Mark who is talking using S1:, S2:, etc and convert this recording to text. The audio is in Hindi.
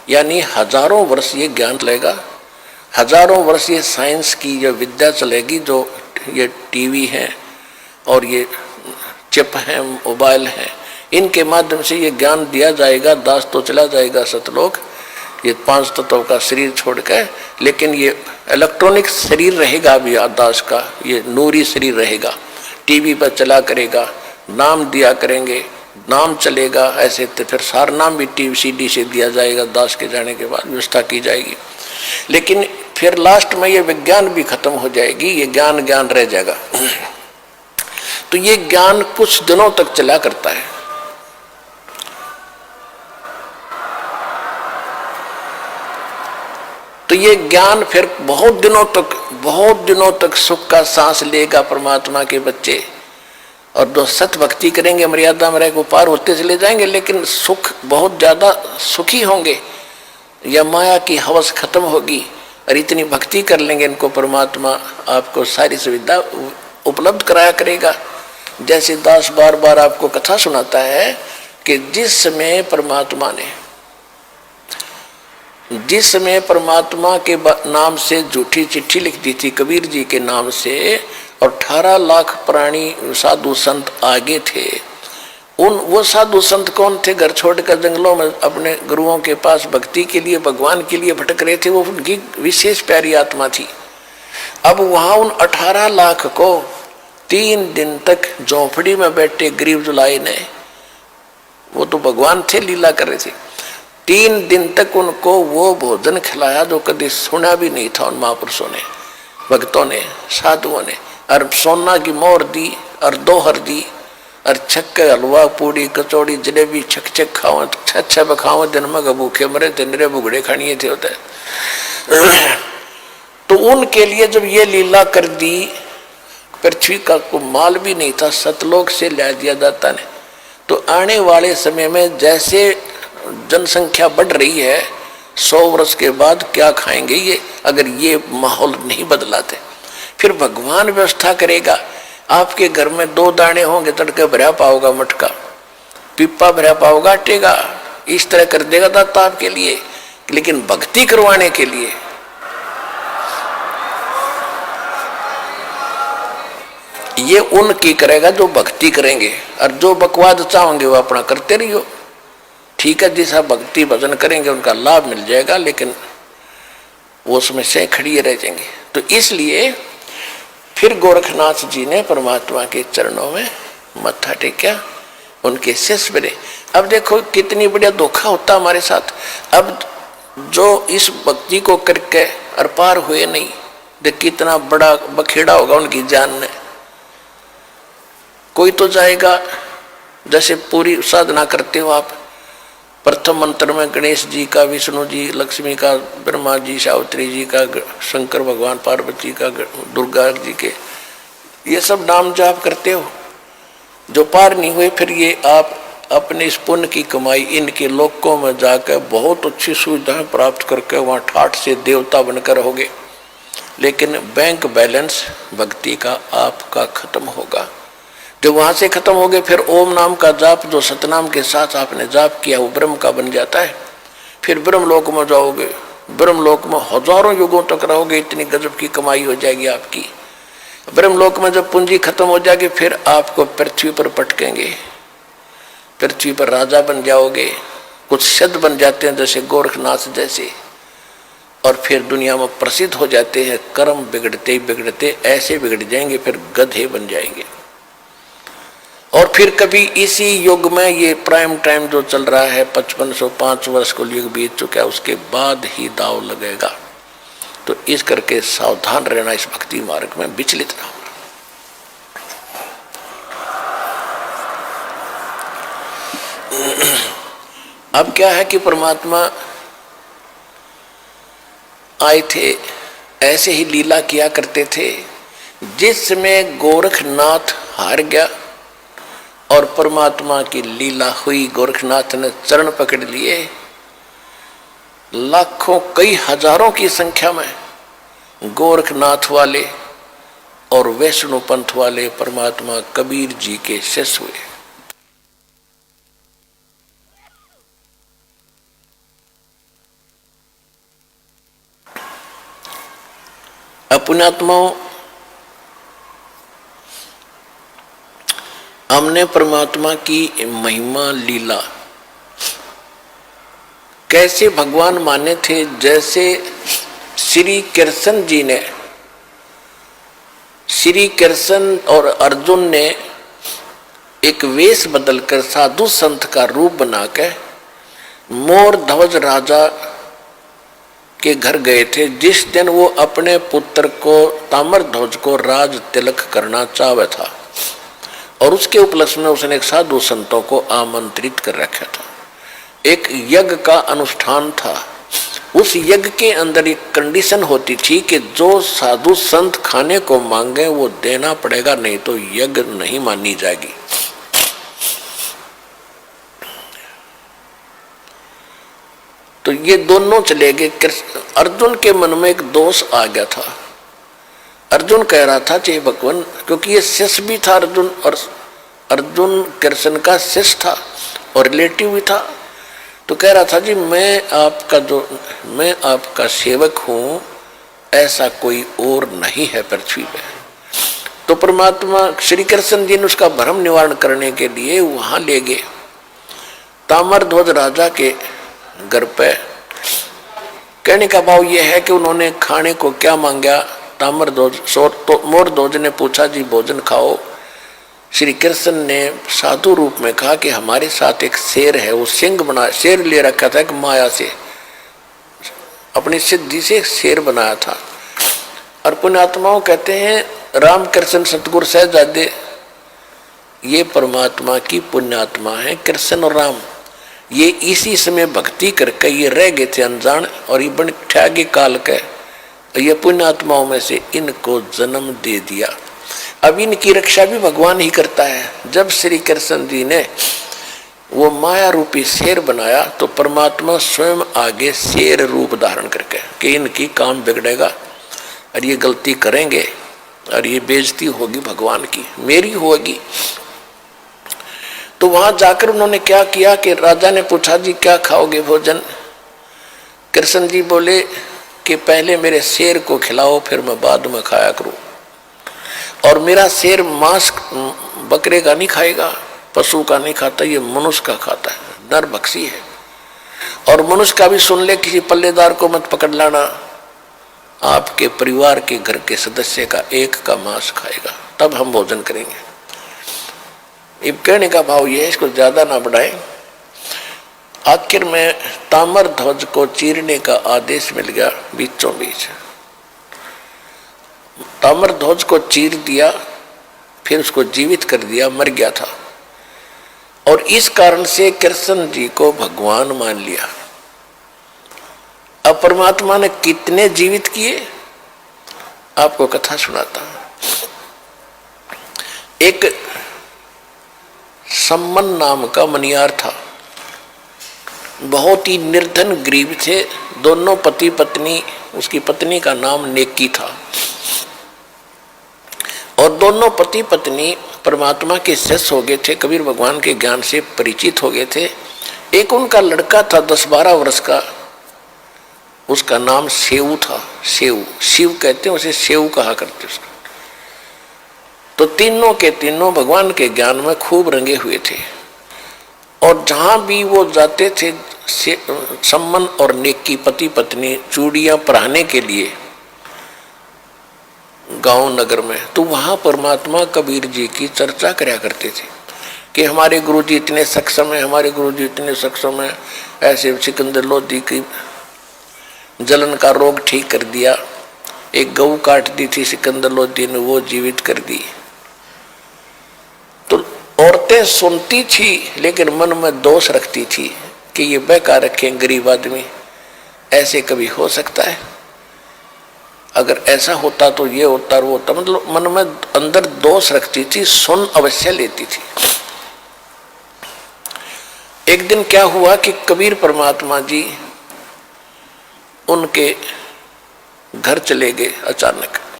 S1: यानी हजारों वर्ष ये ज्ञान चलेगा, हजारों वर्ष ये साइंस की जो विद्या चलेगी, जो ये टीवी है और ये चिप है, मोबाइल है, इनके माध्यम से ये ज्ञान दिया जाएगा। दास तो चला जाएगा सतलोक, ये 5 तत्वों का शरीर छोड़कर, लेकिन ये इलेक्ट्रॉनिक शरीर रहेगा भी दास का, ये नूरी शरीर रहेगा। टीवी पर चला करेगा, नाम दिया करेंगे, नाम चलेगा। ऐसे तो फिर सारा नाम भी टीवी सीडी से दिया जाएगा, दास के जाने के बाद व्यवस्था की जाएगी। लेकिन फिर लास्ट में ये विज्ञान भी खत्म हो जाएगी, ये ज्ञान ज्ञान रह जाएगा। तो ये ज्ञान कुछ दिनों तक चला करता है। तो ये ज्ञान फिर बहुत दिनों तक सुख का सांस लेगा परमात्मा के बच्चे। और जो सत भक्ति करेंगे, मर्यादा में रहकर पार होते चले जाएंगे, लेकिन सुख बहुत ज्यादा सुखी होंगे। या माया की हवस खत्म होगी और इतनी भक्ति कर लेंगे, इनको परमात्मा आपको सारी सुविधा उपलब्ध कराया करेगा। जैसे दास बार बार आपको कथा सुनाता है कि जिस समय परमात्मा के नाम से झूठी चिट्ठी लिख दी थी कबीर जी के नाम से, और 18 लाख प्राणी साधु संत आगे थे। वो साधु संत कौन थे? घर छोड़कर जंगलों में अपने गुरुओं के पास भक्ति के लिए, भगवान के लिए भटक रहे थे। वो उनकी विशेष प्यारी आत्मा थी। अब वहां उन 18 लाख को 3 दिन तक झोंपड़ी में बैठे गरीब जुलाई ने, वो तो भगवान थे, लीला कर रहे थे, 3 दिन तक उनको वो भोजन खिलाया जो कभी सुना भी नहीं था उन महापुरुषों ने, भक्तों ने, साधुओं ने। और सोना की मोहर दी और दोहर दी और छक्के हलवा पूड़ी कचौड़ी जलेबी छक खाओ, छह खाओ, दिन में भूखे मरे थे, निरे बुगड़े खानिए थे होते। तो उनके लिए जब ये लीला कर दी, पृथ्वी का को माल भी नहीं था, सतलोक से ला दिया जाता ने। तो आने वाले समय में जैसे जनसंख्या बढ़ रही है, 100 वर्ष के बाद क्या खाएंगे ये, अगर ये माहौल नहीं बदलाते? फिर भगवान व्यवस्था करेगा। आपके घर में 2 दाने होंगे, तड़के भरा पाओगा मटका, पिप्पा भरा पाओगा आटेगा, इस तरह कर देगा दाता आपके लिए। लेकिन भक्ति करवाने के लिए ये उनकी करेगा जो भक्ति करेंगे, और जो बकवाद चाहोगे वो अपना करते रहियो। ठीक है, जैसा भक्ति भजन करेंगे उनका लाभ मिल जाएगा, लेकिन वो समस्याएं खड़ी रह जाएंगी। तो इसलिए फिर गोरखनाथ जी ने परमात्मा के चरणों में मत्था टेका, उनके शिष्य बने। अब देखो कितनी बढ़िया धोखा होता हमारे साथ। अब जो इस भक्ति को करके और पार हुए नहीं, देख कितना बड़ा बखेड़ा होगा उनकी जान में। कोई तो जाएगा, जैसे पूरी साधना करते हो आप, प्रथम मंत्र में गणेश जी का, विष्णु जी, लक्ष्मी का, ब्रह्मा जी, सावित्री जी का, शंकर भगवान, पार्वती का, दुर्गा जी के, ये सब नाम जाप करते हो। जो पार नहीं हुए, फिर ये आप अपने इस पुण्य की कमाई इनके लोकों में जाकर बहुत अच्छी सुविधाएं प्राप्त करके वहाँ ठाठ से देवता बनकर रहोगे। लेकिन बैंक बैलेंस भक्ति का आपका खत्म होगा। जब वहां से खत्म हो गए, फिर ओम नाम का जाप जो सतनाम के साथ आपने जाप किया वो ब्रह्म का बन जाता है। फिर ब्रह्मलोक में जाओगे, ब्रह्मलोक में हजारों युगों तक रहोगे, इतनी गजब की कमाई हो जाएगी आपकी। ब्रह्मलोक में जब पूंजी खत्म हो जाएगी, फिर आपको पृथ्वी पर पटकेंगे, पृथ्वी पर राजा बन जाओगे। कुछ सिद्ध बन जाते हैं जैसे गोरखनाथ जैसे, और फिर दुनिया में प्रसिद्ध हो जाते हैं। कर्म बिगड़ते बिगड़ते ऐसे बिगड़ जाएंगे, फिर गधे बन जाएंगे। और फिर कभी इसी युग में, ये प्राइम टाइम जो चल रहा है, 5505 वर्ष को युग बीत चुका है, उसके बाद ही दाव लगेगा। तो इस करके सावधान रहना, इस भक्ति मार्ग में विचलित ना होना। अब क्या है कि परमात्मा आए थे, ऐसे ही लीला किया करते थे। जिस समय गोरखनाथ हार गया और परमात्मा की लीला हुई, गोरखनाथ ने चरण पकड़ लिए, लाखों कई हजारों की संख्या में गोरखनाथ वाले और वैष्णव पंथ वाले परमात्मा कबीर जी के शिष्य हुए। अब पुण्यात्माओं, हमने परमात्मा की महिमा लीला कैसे भगवान माने थे, जैसे श्री कृष्ण जी ने, श्री कृष्ण और अर्जुन ने एक वेश बदलकर साधु संत का रूप बनाकर मोर ध्वज राजा के घर गए थे, जिस दिन वो अपने पुत्र को ताम्र ध्वज को राज तिलक करना चाहता था, और उसके उपलक्ष्य में उसने एक साधु संतों को आमंत्रित कर रखा था। एक यज्ञ का अनुष्ठान था। उस यज्ञ के अंदर एक कंडीशन होती थी कि जो साधु संत खाने को मांगे वो देना पड़ेगा, नहीं तो यज्ञ नहीं मानी जाएगी। तो ये दोनों चले गए। अर्जुन के मन में एक दोष आ गया था। अर्जुन कह रहा था कि भगवान, क्योंकि ये शिष्य भी था अर्जुन, और अर्जुन कृष्ण का शिष्य था और रिलेटिव भी था, तो कह रहा था जी मैं आपका सेवक हूं, ऐसा कोई और नहीं है पृथ्वी पे। तो परमात्मा श्री कृष्ण जी ने उसका भ्रम निवारण करने के लिए वहां ले गए ताम्र ध्वज राजा के घर पे। कहने का भाव यह है कि उन्होंने खाने को क्या मांगा। ताम्र ध्वज तो मोर ध्वज ने पूछा जी भोजन खाओ। श्री कृष्ण ने साधु रूप में कहा कि हमारे साथ एक शेर है, वो सिंह बना, शेर ले रखा था, एक माया से अपनी सिद्धि से शेर बनाया था। और पुण्यात्माओं कहते हैं रामकृष्ण सतगुरु सहजादे ये परमात्मा की पुण्यात्मा है। कृष्ण और राम ये इसी समय भक्ति करके ये रह गए थे अनजान, और ये बन ठगे काल के ये पुण्यात्माओं में से इनको जन्म दे दिया। अब इनकी रक्षा भी भगवान ही करता है। जब श्री कृष्ण जी ने वो माया रूपी शेर बनाया तो परमात्मा स्वयं आगे शेर रूप धारण करके कि इनकी काम बिगड़ेगा और ये गलती करेंगे और ये बेइज्जती होगी भगवान की, मेरी होगी। तो वहां जाकर उन्होंने क्या किया कि राजा ने पूछा जी क्या खाओगे भोजन। कृष्ण जी बोले कि पहले मेरे शेर को खिलाओ, फिर मैं बाद में खाया करूं। और मेरा शेर मांस बकरे का नहीं खाएगा, पशु का नहीं खाता, ये मनुष्य का खाता है, नरभक्षी है। और मनुष्य का भी सुन ले, किसी पल्लेदार को मत पकड़ लाना, आपके परिवार के घर के सदस्य का एक का मांस खाएगा, तब हम भोजन करेंगे। अब कहने का भाव ये है, इसको ज्यादा ना बढ़ाएं। आखिर में ताम्र ध्वज को चीरने का आदेश मिल गया बीचों बीच। ताम्र ध्वज को चीर दिया, फिर उसको जीवित कर दिया, मर गया था। और इस कारण से कृष्ण जी को भगवान मान लिया। अब परमात्मा ने कितने जीवित किए आपको कथा सुनाता हूं। एक सम्मन नाम का मनियार था, बहुत ही निर्धन गरीब थे। दोनों पति पत्नी, उसकी पत्नी का नाम नेकी था, और दोनों पति पत्नी परमात्मा के शिष्य हो गए थे, कबीर भगवान के ज्ञान से परिचित हो गए थे। एक उनका लड़का था 10-12 वर्ष का, उसका नाम सेऊ था। सेऊ, शिव कहते हैं उसे, सेऊ कहा करते उसको। तो तीनों के तीनों भगवान के ज्ञान में खूब रंगे हुए थे, और जहां भी वो जाते थे सम्मन और नेकी पति पत्नी चूड़ियां पहनाने के लिए गांव नगर में, तो वहां परमात्मा कबीर जी की चर्चा करया करते थे कि हमारे गुरु जी इतने सक्षम है, हमारे गुरु जी इतने सक्षम है। ऐसे सिकंदर लोधी की जलन का रोग ठीक कर दिया, एक गऊ काट दी थी सिकंदर लोधी ने, वो जीवित कर दी। तो औरतें सुनती थी लेकिन मन में दोष रखती थी कि ये बेकार रखे गरीब आदमी, ऐसे कभी हो सकता है? अगर ऐसा होता तो ये होता वो होता, मतलब मन में अंदर दोष रखती थी, सुन अवश्य लेती थी। एक दिन क्या हुआ कि कबीर परमात्मा जी उनके घर चले गए अचानक।